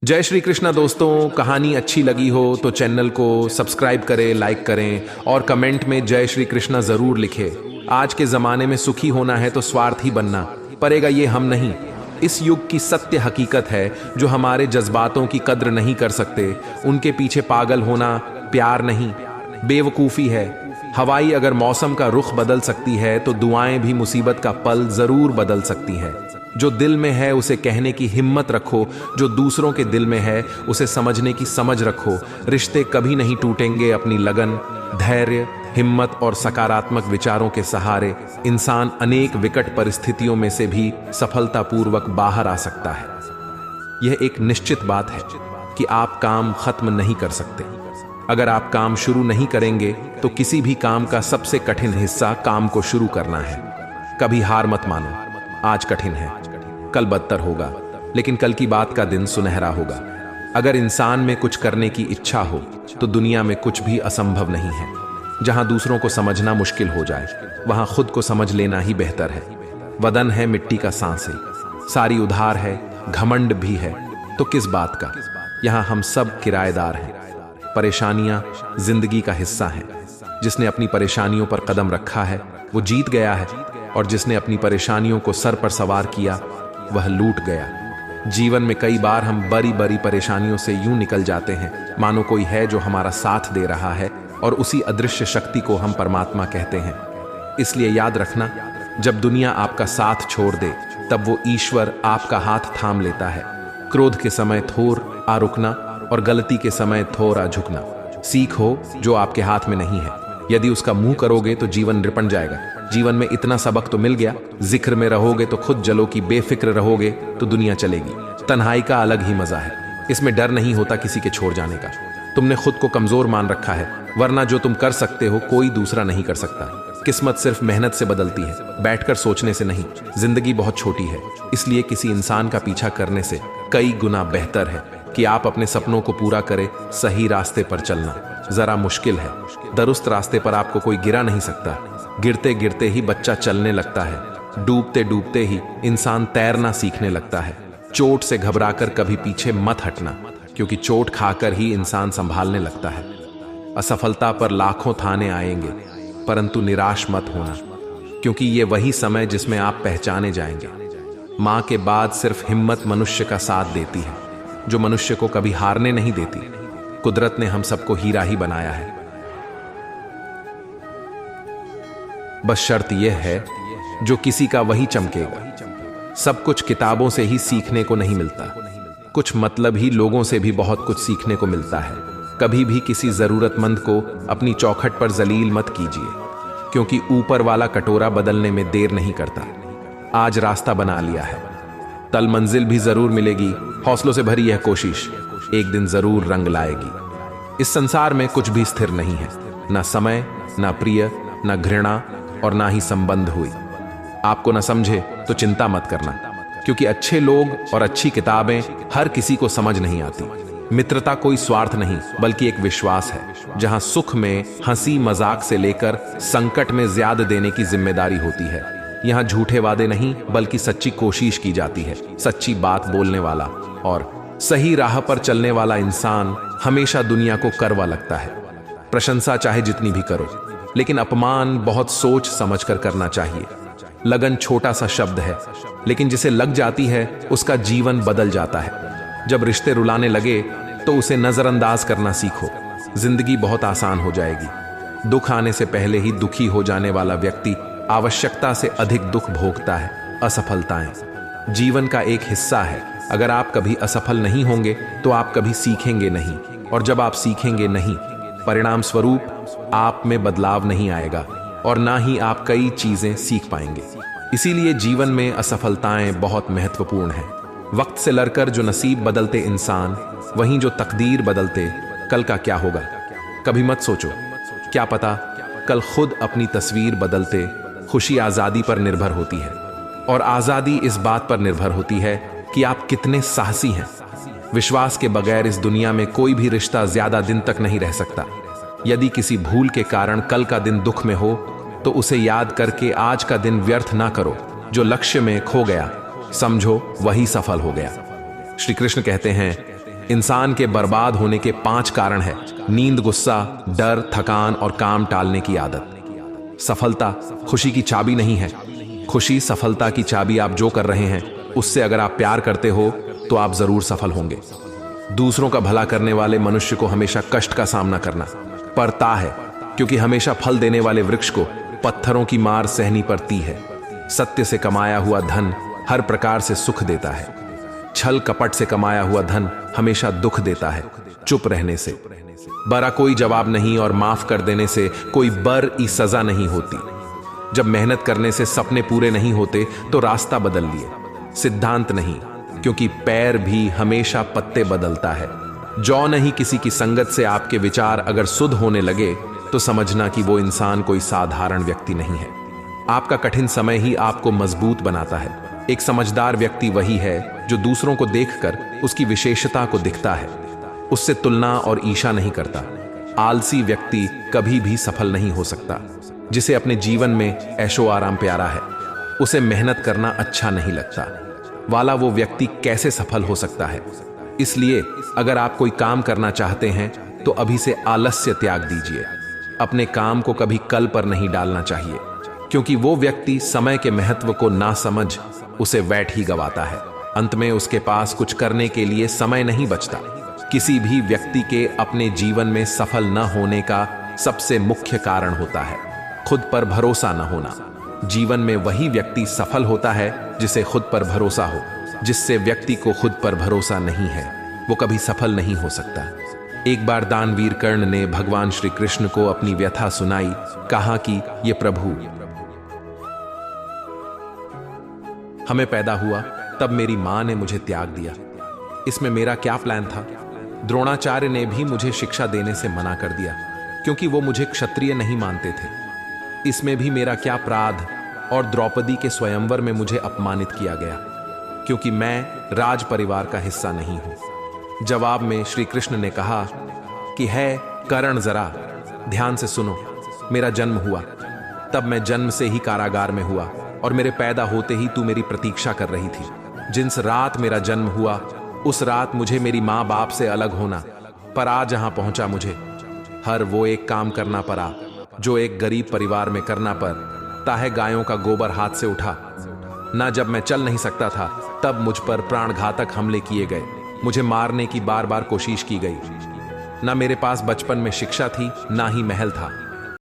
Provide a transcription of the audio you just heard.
जय श्री कृष्णा दोस्तों। कहानी अच्छी लगी हो तो चैनल को सब्सक्राइब करें, लाइक करें और कमेंट में जय श्री कृष्णा जरूर लिखें। आज के जमाने में सुखी होना है तो स्वार्थी बनना पड़ेगा, ये हम नहीं। इस युग की सत्य हकीकत है, जो हमारे जज्बातों की कद्र नहीं कर सकते उनके पीछे पागल होना प्यार नहीं, बेवकूफ़ी है। हवाई अगर मौसम का रुख बदल सकती है तो दुआएं भी मुसीबत का पल जरूर बदल सकती हैं। जो दिल में है उसे कहने की हिम्मत रखो, जो दूसरों के दिल में है उसे समझने की समझ रखो। रिश्ते कभी नहीं टूटेंगे अपनी लगन, धैर्य, हिम्मत और सकारात्मक विचारों के सहारे इंसान अनेक विकट परिस्थितियों में से भी सफलतापूर्वक बाहर आ सकता है। यह एक निश्चित बात है कि आप काम खत्म नहीं कर सकते। अगर आप काम शुरू नहीं करेंगे तो किसी भी काम का सबसे कठिन हिस्सा काम को शुरू करना है। कभी हार मत मानो। आज कठिन है, कल बदतर होगा, लेकिन कल की बात का दिन सुनहरा होगा। अगर इंसान में कुछ करने की इच्छा हो तो दुनिया में कुछ भी असंभव नहीं है। जहां दूसरों को समझना मुश्किल हो जाए वहां खुद को समझ लेना ही बेहतर है। वदन है मिट्टी का सांसे, सारी उधार है, घमंड भी है, तो किस बात का। यहां हम सब किराएदार हैं। परेशानियां जिंदगी का हिस्सा हैं। जिसने अपनी परेशानियों पर कदम रखा है वो जीत गया है, और जिसने अपनी परेशानियों को सर पर सवार किया वह लूट गया। जीवन में कई बार हम बड़ी बड़ी परेशानियों से यूं निकल जाते हैं मानो कोई है जो हमारा साथ दे रहा है, और उसी अदृश्य शक्ति को हम परमात्मा कहते हैं। इसलिए याद रखना, जब दुनिया आपका साथ छोड़ दे तब वो ईश्वर आपका हाथ थाम लेता है। क्रोध के समय थोर आ रुकना और गलती के समय थोड़ा झुकना। सीखो जो आपके हाथ में नहीं है। यदि उसका मुंह करोगे तो जीवन रिपट जाएगा। जीवन में इतना सबक तो मिल गया, जिक्र में रहोगे तो खुद जलो की बेफिक्र रहोगे तो दुनिया चलेगी। तन्हाई का अलग ही मजा है, इसमें डर नहीं होता किसी के छोड़ जाने का। तुमने खुद को कमजोर मान रखा है, वरना जो तुम कर सकते हो कोई दूसरा नहीं कर सकता। किस्मत सिर्फ मेहनत से बदलती है, बैठकर सोचने से नहीं। जिंदगी बहुत छोटी है, इसलिए किसी इंसान का पीछा करने से कई गुना बेहतर है कि आप अपने सपनों को पूरा करें। सही रास्ते पर चलना जरा मुश्किल है। दुरुस्त रास्ते पर आपको कोई गिरा नहीं सकता। गिरते गिरते ही बच्चा चलने लगता है, डूबते डूबते ही इंसान तैरना सीखने लगता है। चोट से घबराकर कभी पीछे मत हटना, क्योंकि चोट खाकर ही इंसान संभालने लगता है। असफलता पर लाखों थाने आएंगे, परंतु निराश मत होना, क्योंकि ये वही समय जिसमें आप पहचाने जाएंगे। मां के बाद सिर्फ हिम्मत मनुष्य का साथ देती है, जो मनुष्य को कभी हारने नहीं देती। कुदरत ने हम सबको हीरा ही बनाया है, बस शर्त यह है जो किसी का वही चमकेगा। सब कुछ किताबों से ही सीखने को नहीं मिलता, कुछ मतलब ही लोगों से भी बहुत कुछ सीखने को मिलता है। कभी भी किसी जरूरतमंद को अपनी चौखट पर जलील मत कीजिए, क्योंकि ऊपर वाला कटोरा बदलने में देर नहीं करता। आज रास्ता बना लिया है, तल मंजिल भी जरूर मिलेगी। हौसलों से भरी यह कोशिश एक दिन जरूर रंग लाएगी। इस संसार में कुछ भी स्थिर नहीं है, ना समय, ना प्रिय, ना घृणा और ना ही संबंध हुई। आपको ना समझे तो चिंता मत करना, क्योंकि अच्छे लोग और अच्छी किताबें हर किसी को समझ नहीं आती। मित्रता कोई स्वार्थ नहीं बल्कि एक विश्वास है, जहां सुख में हंसी मजाक से लेकर संकट में ज्यादा देने की जिम्मेदारी होती है। यहां झूठे वादे नहीं बल्कि सच्ची कोशिश की जाती है। सच्ची बात बोलने वाला और सही राह पर चलने वाला इंसान हमेशा दुनिया को करवा लगता है। प्रशंसा चाहे जितनी भी करो, लेकिन अपमान बहुत सोच समझ कर करना चाहिए। लगन छोटा सा शब्द है, लेकिन जिसे लग जाती है उसका जीवन बदल जाता है। जब रिश्ते रुलाने लगे तो उसे नजरअंदाज करना सीखो। जिंदगी बहुत आसान हो जाएगी। दुख आने से पहले ही दुखी हो जाने वाला व्यक्ति आवश्यकता से अधिक दुख भोगता है। असफलताएं जीवन का एक हिस्सा है। अगर आप कभी असफल नहीं होंगे तो आप कभी सीखेंगे नहीं, और जब आप सीखेंगे नहीं, परिणाम स्वरूप आप में बदलाव नहीं आएगा और ना ही आप कई चीजें सीख पाएंगे। इसीलिए जीवन में असफलताएं बहुत महत्वपूर्ण हैं। वक्त से लड़कर जो नसीब बदलते इंसान, वहीं जो तकदीर बदलते, कल का क्या होगा कभी मत सोचो। क्या पता कल खुद अपनी तस्वीर बदलते। खुशी आजादी पर निर्भर होती है, और आजादी इस बात पर निर्भर होती है कि आप कितने साहसी हैं। विश्वास के बगैर इस दुनिया में कोई भी रिश्ता ज्यादा दिन तक नहीं रह सकता। यदि किसी भूल के कारण कल का दिन दुख में हो तो उसे याद करके आज का दिन व्यर्थ ना करो। जो लक्ष्य में खो गया समझो वही सफल हो गया। श्री कृष्ण कहते हैं, इंसान के बर्बाद होने के 5 कारण है: नींद, गुस्सा, डर, थकान और काम टालने की आदत। सफलता खुशी की चाबी नहीं है। खुशी, सफलता की चाबी आप जो कर रहे हैं उससे अगर आप प्यार करते हो तो आप जरूर सफल होंगे। दूसरों का भला करने वाले मनुष्य को हमेशा कष्ट का सामना करना पड़ता है, क्योंकि हमेशा फल देने वाले वृक्ष को पत्थरों की मार सहनी पड़ती है। सत्य से कमाया हुआ धन हर प्रकार से सुख देता है। छल कपट से कमाया हुआ धन हमेशा दुख देता है। चुप रहने से बड़ा कोई जवाब नहीं और माफ कर देने से कोई बड़ी सजा नहीं होती। जब मेहनत करने से सपने पूरे नहीं होते तो रास्ता बदल लिए, सिद्धांत नहीं, क्योंकि पैर भी हमेशा पत्ते बदलता है। जो नहीं किसी की संगत से आपके विचार अगर शुद्ध होने लगे तो समझना कि वो इंसान कोई साधारण व्यक्ति नहीं है। आपका कठिन समय ही आपको मजबूत बनाता है। एक समझदार व्यक्ति वही है जो दूसरों को देखकर उसकी विशेषता को दिखता है, उससे तुलना और ईर्ष्या नहीं करता। आलसी व्यक्ति कभी भी सफल नहीं हो सकता। जिसे अपने जीवन में ऐशो आराम प्यारा है, उसे मेहनत करना अच्छा नहीं लगता वाला वो व्यक्ति कैसे सफल हो सकता है। इसलिए अगर आप कोई काम करना चाहते हैं तो अभी से आलस्य त्याग दीजिए। अपने काम को कभी कल पर नहीं डालना चाहिए, क्योंकि वो व्यक्ति समय के महत्व को ना समझ उसे वैट ही गवाता है। अंत में उसके पास कुछ करने के लिए समय नहीं बचता। किसी भी व्यक्ति के अपने जीवन में सफल न होने का सबसे मुख्य कारण होता है खुद पर भरोसा न होना। जीवन में वही व्यक्ति सफल होता है जिसे खुद पर भरोसा हो। जिससे व्यक्ति को खुद पर भरोसा नहीं है वो कभी सफल नहीं हो सकता। एक बार दानवीर कर्ण ने भगवान श्री कृष्ण को अपनी व्यथा सुनाई। कहा कि ये प्रभु, हमें पैदा हुआ तब मेरी मां ने मुझे त्याग दिया, इसमें मेरा क्या प्लान था। द्रोणाचार्य ने भी मुझे शिक्षा देने से मना कर दिया, क्योंकि वो मुझे क्षत्रिय नहीं मानते थे। इसमें भी मेरा क्या अपराध। और द्रौपदी के स्वयंवर में मुझे अपमानित किया गया, क्योंकि मैं राज परिवार का हिस्सा नहीं हूं। जवाब में श्री कृष्ण ने कहा कि है कर्ण, जरा ध्यान से सुनो। मेरा जन्म हुआ तब मैं जन्म से ही कारागार में हुआ और मेरे पैदा होते ही तू मेरी प्रतीक्षा कर रही थी। जिस रात मेरा जन्म हुआ उस रात मुझे मेरी माँ बाप से अलग होना पड़ा। जहां पहुंचा मुझे हर वो एक काम करना पड़ा जो एक गरीब परिवार में करना पड़ता है। गायों का गोबर हाथ से उठा ना, जब मैं चल नहीं सकता था तब मुझ पर प्राणघातक हमले किए गए। मुझे मारने की बार बार कोशिश की गई। ना मेरे पास बचपन में शिक्षा थी, ना ही महल था।